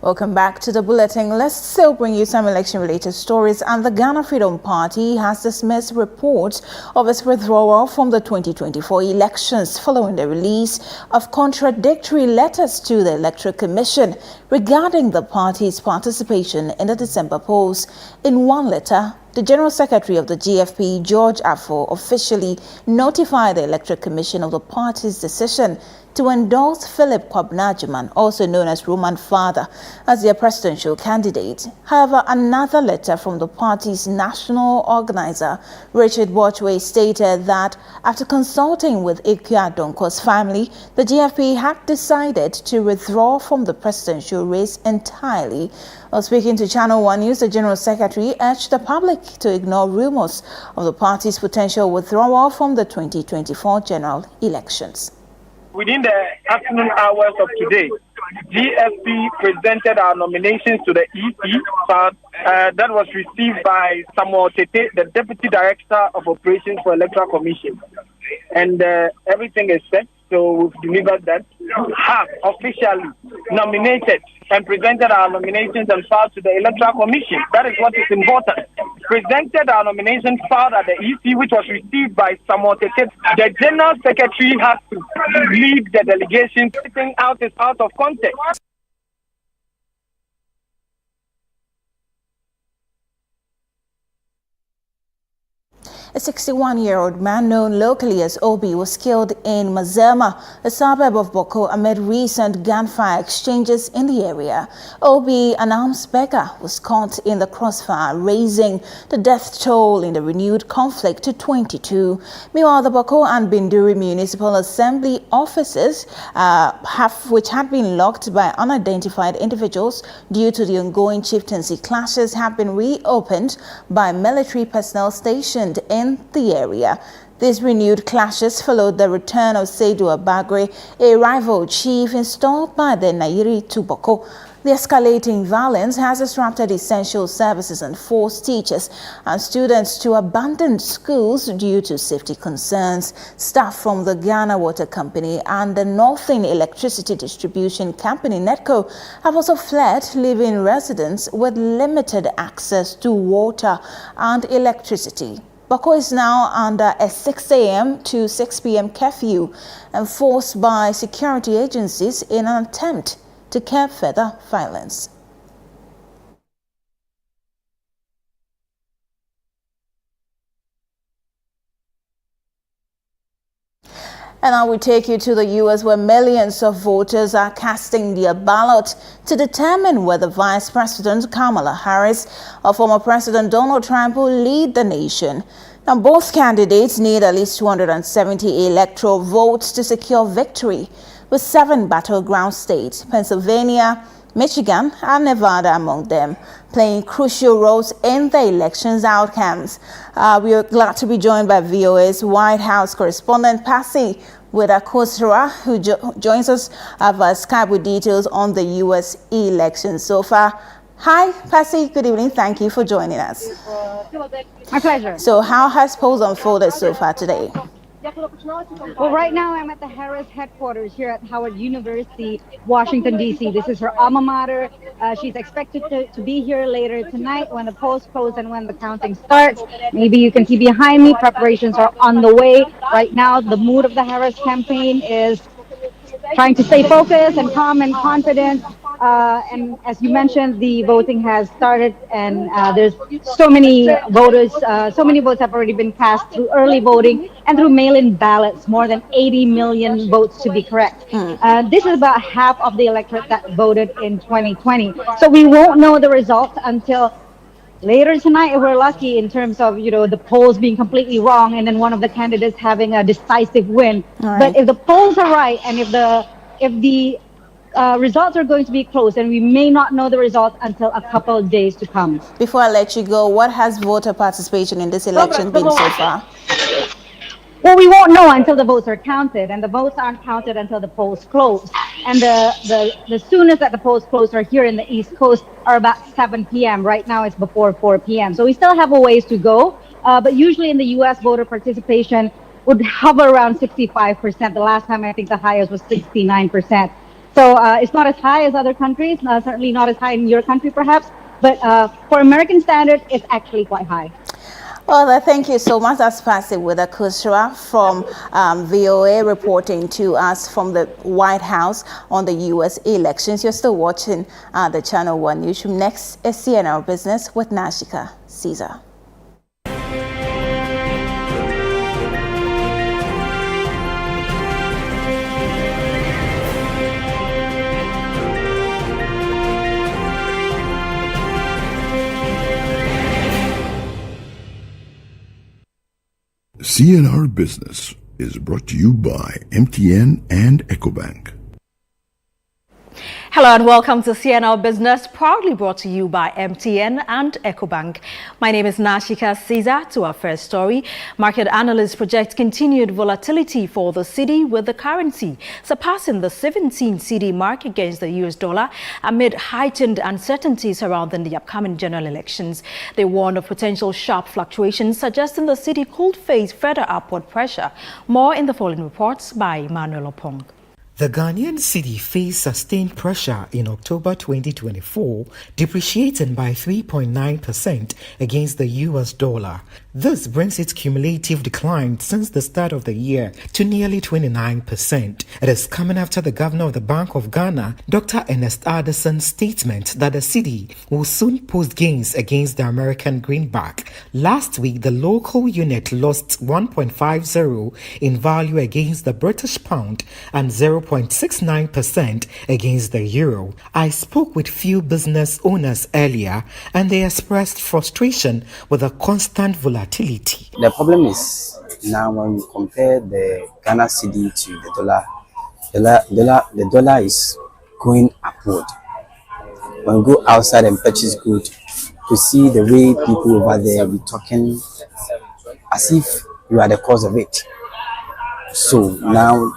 Welcome back to the bulletin. Let's still bring you some election-related stories. And the Ghana Freedom Party has dismissed reports of its withdrawal from the 2024 elections following the release of contradictory letters to the Electoral Commission regarding the party's participation in the December polls. In one letter, the General Secretary of the GFP, George Afo, officially notified the Electoral Commission of the party's decision to endorse Philip Kwabena, also known as Roman Father, as their presidential candidate. However, another letter from the party's national organizer, Richard Watchway, stated that after consulting with Ikea Donko's family, the GFP had decided to withdraw from the presidential race entirely. While speaking to Channel One News, the General Secretary urged the public to ignore rumors of the party's potential withdrawal from the 2024 general elections. Within the afternoon hours of today, GSP presented our nominations to the EC. That was received by Samuel Tete, the Deputy Director of Operations for Electoral Commission. And everything is set, so we've delivered that. Have officially nominated and presented our nominations and filed to the Electoral Commission. That is what is important. Presented our nomination filed at the EC, which was received by Samuel Tete. The General Secretary has to lead the delegation. Everything out is out of context. A 61-year-old man known locally as Obi was killed in Mazema, a suburb of Boko, amid recent gunfire exchanges in the area. Obi, an arms beggar, was caught in the crossfire, raising the death toll in the renewed conflict to 22. Meanwhile, the Boko and Binduri Municipal Assembly offices, which had been locked by unidentified individuals due to the ongoing chieftaincy clashes, have been reopened by military personnel stationed in the area. These renewed clashes followed the return of Seydou Abagre, a rival chief installed by the Nairi to Boko. The escalating violence has disrupted essential services and forced teachers and students to abandon schools due to safety concerns. Staff from the Ghana Water Company and the Northern Electricity Distribution Company, NETCO, have also fled, leaving residents with limited access to water and electricity. Boko is now under a 6 a.m. to 6 p.m. curfew enforced by security agencies in an attempt to curb further violence. And now we take you to the U.S., where millions of voters are casting their ballot to determine whether Vice President Kamala Harris or former President Donald Trump will lead the nation. Now, both candidates need at least 270 electoral votes to secure victory, with 7 battleground states, Pennsylvania, Michigan, and Nevada among them, playing crucial roles in the election's outcomes. We are glad to be joined by VOA's White House correspondent, Passy with Akosra, who joins us via Skype with details on the U.S. election so far. Hi, Passy. Good evening. Thank you for joining us. My pleasure. So how has polls unfolded so far today? Well, right now I'm at the Harris headquarters here at Howard University, Washington, D.C. This is her alma mater. She's expected to be here later tonight when the polls close and when the counting starts. Maybe you can see behind me, preparations are on the way. Right now, the mood of the Harris campaign is trying to stay focused and calm and confident. And as you mentioned, the voting has started, and there's so many voters, so many votes have already been cast through early voting and through mail-in ballots, more than 80 million votes to be correct. This is about half of the electorate that voted in 2020. So we won't know the results until later tonight if we're lucky, in terms of, you know, the polls being completely wrong and then one of the candidates having a decisive win. Right. But if the polls are right and if the results are going to be close, and we may not know the results until a couple of days to come. Before I let you go, what has voter participation in this election been so far? Well, we won't know until the votes are counted, and the votes aren't counted until the polls close. And the soonest that the polls close are here in the East Coast are about 7 p.m. Right now it's before 4 p.m. So we still have a ways to go. But usually in the U.S., voter participation would hover around 65%. The last time I think the highest was 69%. So it's not as high as other countries, certainly not as high in your country perhaps, but for American standards, it's actually quite high. Well, thank you so much. That's Passy with Akosra from VOA reporting to us from the White House on the U.S. elections. You're still watching the Channel One Newsroom. Next is CNR Business with Nashika Caesar. CNR Business is brought to you by MTN and EcoBank. Hello and welcome to CNL Business, proudly brought to you by MTN and EcoBank. My name is Nashika Caesar. To our first story, market analysts project continued volatility for the cedi, with the currency surpassing the 17 cedi mark against the US dollar amid heightened uncertainty surrounding the upcoming general elections. They warn of potential sharp fluctuations, suggesting the cedi could face further upward pressure. More in the following reports by Emmanuel Opong. The Ghanaian cedi faced sustained pressure in October 2024, depreciating by 3.9% against the US dollar. This brings its cumulative decline since the start of the year to nearly 29%. It is coming after the governor of the Bank of Ghana, Dr. Ernest Addison's statement that the cedi will soon post gains against the American greenback. Last week, the local unit lost 1.50 in value against the British pound and 0.69% against the euro. I spoke with few business owners earlier, and they expressed frustration with the constant volatility. The problem is now when we compare the Ghana cedi to the dollar is going upward. When we go outside and purchase goods, to see the way people over there be talking as if you are the cause of it. So now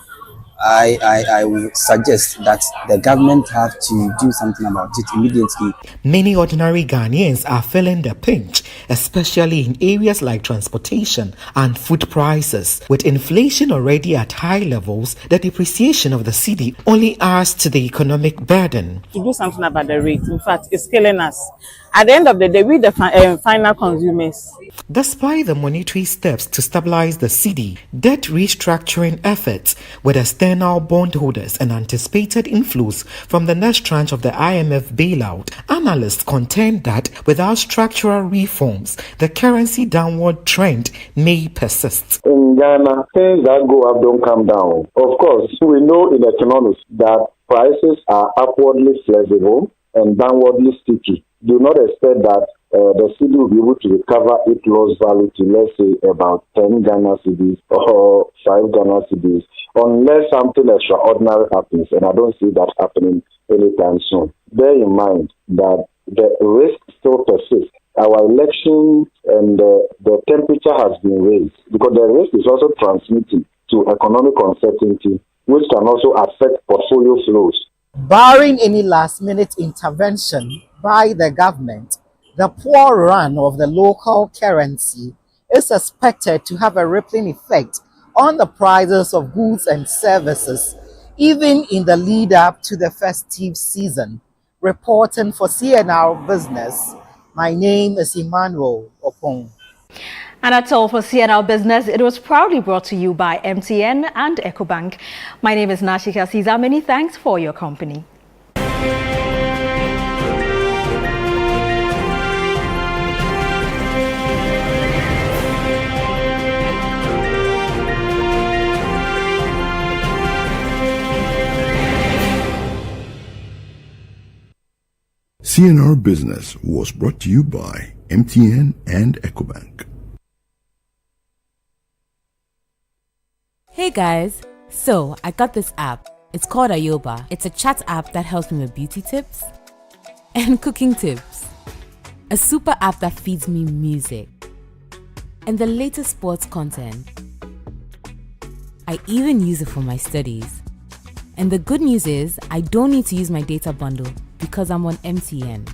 I would suggest that the government have to do something about it immediately. Many ordinary Ghanaians are feeling the pinch, especially in areas like transportation and food prices. With inflation already at high levels, the depreciation of the cedi only adds to the economic burden. To do something about the rate, in fact, it's killing us. At the end of the day, we the final consumers. Despite the monetary steps to stabilize the cedi, debt restructuring efforts with external bondholders and anticipated inflows from the next tranche of the IMF bailout, analysts contend that without structural reforms, the currency downward trend may persist. In Ghana, things that go up don't come down. Of course, we know in economics that prices are upwardly flexible and downwardly sticky. Do not expect that the cedi will be able to recover its lost value to, let's say, about 10 Ghana cedis or 5 Ghana cedis, unless something extraordinary happens, and I don't see that happening anytime soon. Bear in mind that the risk still persists. Our election and the temperature has been raised because the risk is also transmitting to economic uncertainty, which can also affect portfolio flows. Barring any last-minute intervention by the government, the poor run of the local currency is expected to have a rippling effect on the prices of goods and services, even in the lead-up to the festive season. Reporting for CNR Business, my name is Emmanuel Opong. And that's all for CNL Business. It was proudly brought to you by MTN and EcoBank. My name is Nashika Caesar. Many thanks for your company. CNR Business was brought to you by MTN and EcoBank. Hey guys, so I got this app. It's called Ayoba. It's a chat app that helps me with beauty tips and cooking tips. A super app that feeds me music and the latest sports content. I even use it for my studies. And the good news is I don't need to use my data bundle because I'm on MTN.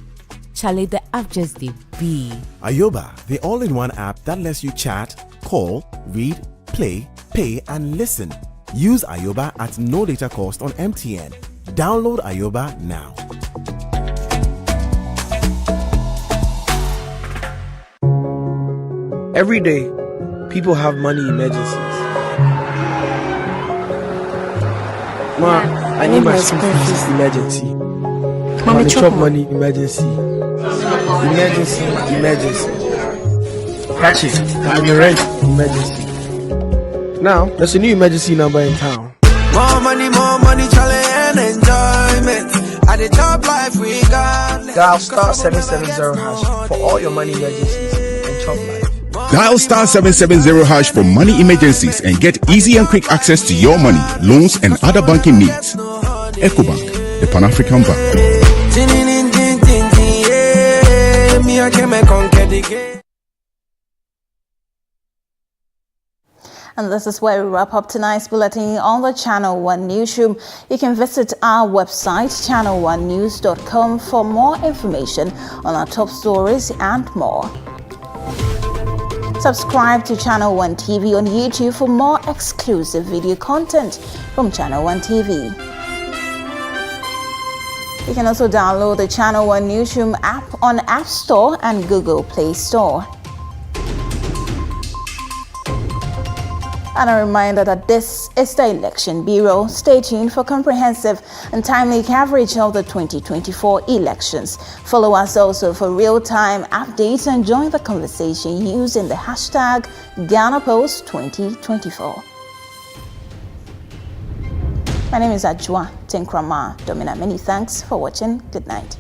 Chale, the app just did be. Ayoba, the all-in-one app that lets you chat, call, read, play, pay, and listen. Use Ayoba at no data cost on MTN. Download Ayoba now. Every day, people have money emergencies. Ma, I need my school fees emergency. Mommy, chop money emergency. Emergency. Catch it. I'm the rent emergency. Now, there's a new emergency number in town. More money, challenge and enjoyment. At the top life we got. Dial star 770 hash for all your money emergencies and chop life. Dial star 770 hash for money emergencies and get easy and quick access to your money, loans, and other banking needs. EcoBank, the Pan-African value. And this is where we wrap up tonight's bulletin on the Channel One Newsroom. You can visit our website, channel1news.com, for more information on our top stories and more. Subscribe to Channel One TV on YouTube for more exclusive video content from Channel One TV. You can also download the Channel One Newsroom app on App Store and Google Play Store. And a reminder that this is the Election Bureau. Stay tuned for comprehensive and timely coverage of the 2024 elections. Follow us also for real-time updates and join the conversation using the hashtag GhanaPost2024. My name is Adwoa Tenkoramaa Domena. Many thanks for watching. Good night.